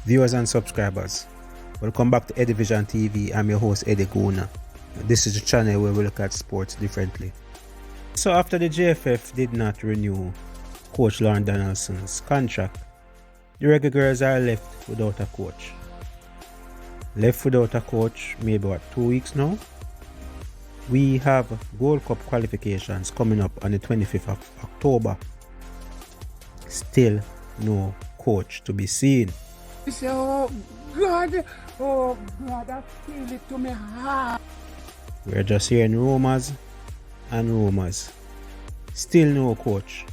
Viewers and subscribers, welcome back to Eddie Vision TV. I'm your host Eddie Guna. This is the channel where we look at sports differently. So after the JFF did not renew Coach Lauren Donaldson's contract, the Reggae Girlz are left without a coach. Left without a coach maybe 2 weeks now. We have Gold Cup qualifications coming up on the 25th of October. Still no coach to be seen. Oh God, I feel it to my heart. We're just hearing rumors and rumors. Still no coach.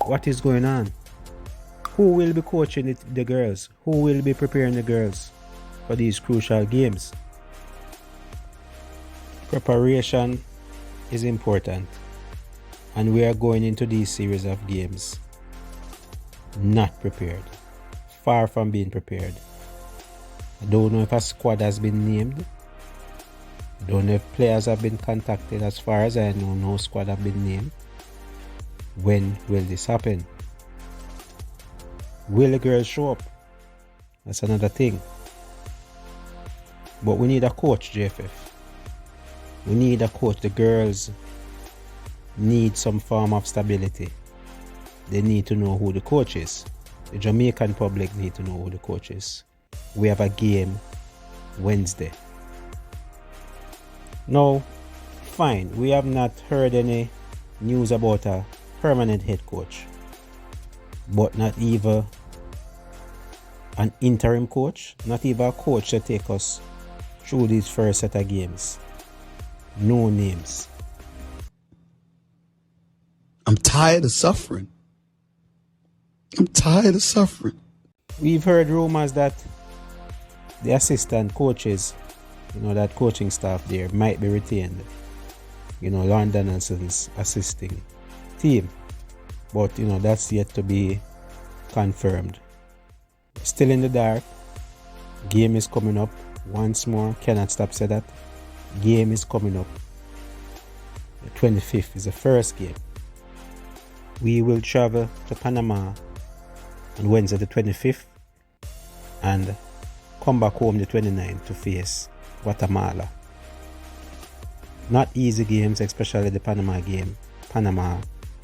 What is going on? Who will be coaching the girls? Who will be preparing the girls for these crucial games? Preparation is important, and we are going into these series of games not prepared. Far from being prepared. I don't know if a squad has been named. I don't know if players have been contacted. As far as I know, no squad have been named. When will this happen? Will the girls show up? That's another thing. But we need a coach, JFF. We need a coach. The girls need some form of stability. They need to know who the coach is. The Jamaican public need to know who the coach is. We have a game Wednesday. Now, fine, we have not heard any news about a permanent head coach, but not even an interim coach, not even a coach to take us through these first set of games. No names. I'm tired of suffering. I'm tired of suffering. We've heard rumors that the assistant coaches, that coaching staff there might be retained. Lauren Donaldson's assisting team. But, that's yet to be confirmed. Still in the dark. Game is coming up. Once more, cannot stop say that. Game is coming up. The 25th is the first game. We will travel to Panama on Wednesday the 25th and come back home the 29th to face Guatemala. Not easy games, especially the Panama game. Panama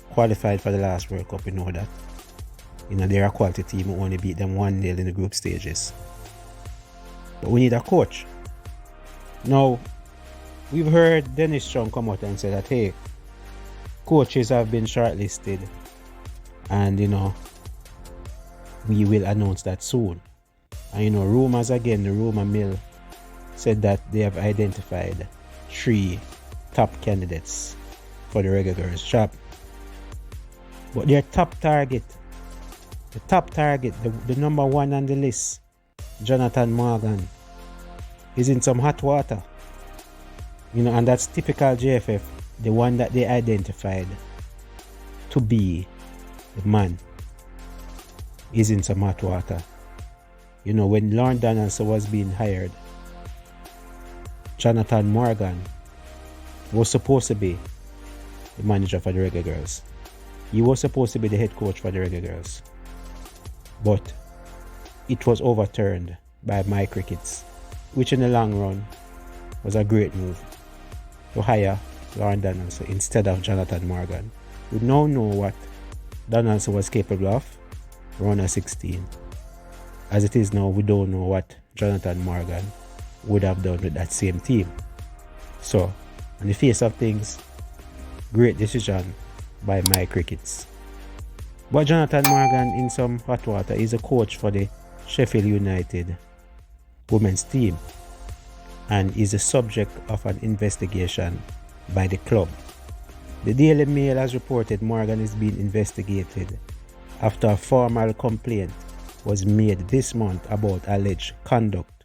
qualified for the last World Cup, you know that. They're a quality team who only beat them 1-0 in the group stages. But we need a coach. Now, we've heard Dennis Strong come out and say that, hey, coaches have been shortlisted and, we will announce that soon. And rumors again, the rumor mill said that they have identified 3 top candidates for the Reggae Girlz job. But their top target, the number one on the list, Jonathan Morgan, is in some hot water. And that's typical JFF, the one that they identified to be the man is in some hot water. When Lauren Donaldson was being hired, Jonathan Morgan was supposed to be the manager for the Reggae Girlz. He was supposed to be the head coach for the Reggae Girlz. But it was overturned by My Crickets, which in the long run was a great move to hire Lauren Donaldson instead of Jonathan Morgan. We now know what Donaldson was capable of around 16. As it is now, we don't know what Jonathan Morgan would have done with that same team. So, on the face of things, great decision by My Crickets. But Jonathan Morgan in some hot water is a coach for the Sheffield United women's team and is the subject of an investigation by the club. The Daily Mail has reported Morgan is being investigated after a formal complaint was made this month about alleged conduct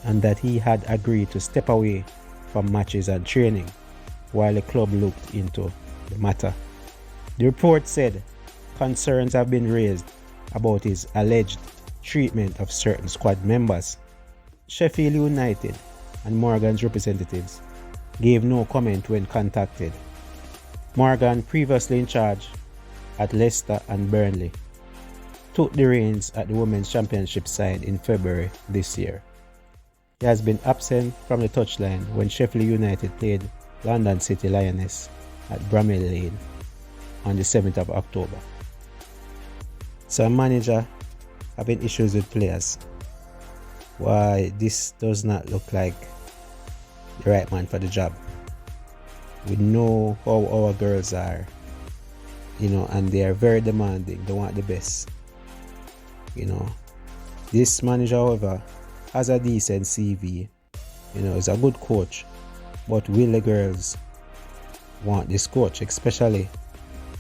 and that he had agreed to step away from matches and training. while the club looked into the matter. The report said concerns have been raised about his alleged treatment of certain squad members. Sheffield United and Morgan's representatives gave no comment when contacted. Morgan, previously in charge at Leicester and Burnley, took the reins at the Women's Championship side in February this year. He has been absent from the touchline when Sheffield United played London City Lioness at Bramall Lane on the 7th of October. So a manager having issues with players. Why, this does not look like the right man for the job. We know how our girls are, and they are very demanding. They want the best. This manager, however, has a decent CV. Is a good coach. But will the girls want this coach, especially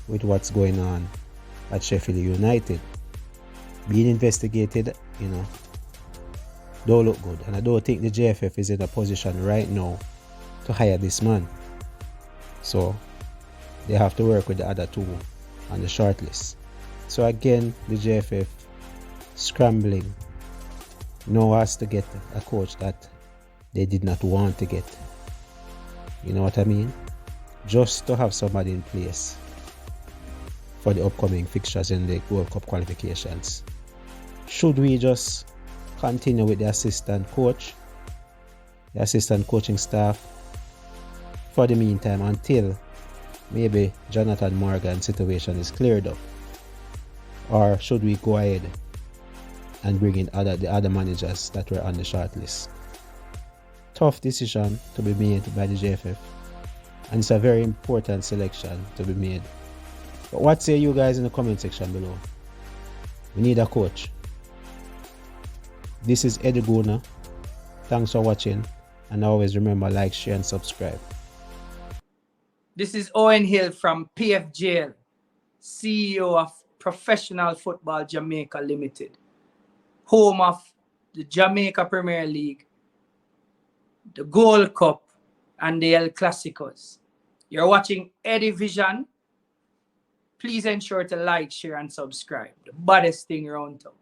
with what's going on at Sheffield United? Being investigated, don't look good. And I don't think the JFF is in a position right now to hire this man. So they have to work with the other two on the shortlist. So again, the JFF scrambling now has to get a coach that they did not want to get. You know what I mean? Just to have somebody in place for the upcoming fixtures in the World Cup qualifications. Should we just continue with the assistant coach, the assistant coaching staff for the meantime until maybe Jonathan Morgan's situation is cleared up? Or should we go ahead and bring in the other managers that were on the shortlist? Tough decision to be made by the JFF, and it's a very important selection to be made. But what say you guys in the comment section below? We need a coach. This is Eddie Guna. Thanks for watching, and always remember, like, share and subscribe. This is Owen Hill from PFJL, CEO of Professional Football Jamaica Limited, home of the Jamaica Premier League, the Gold Cup, and the El Clasicos. You're watching Eddie Vision. Please ensure to like, share, and subscribe. The baddest thing around town.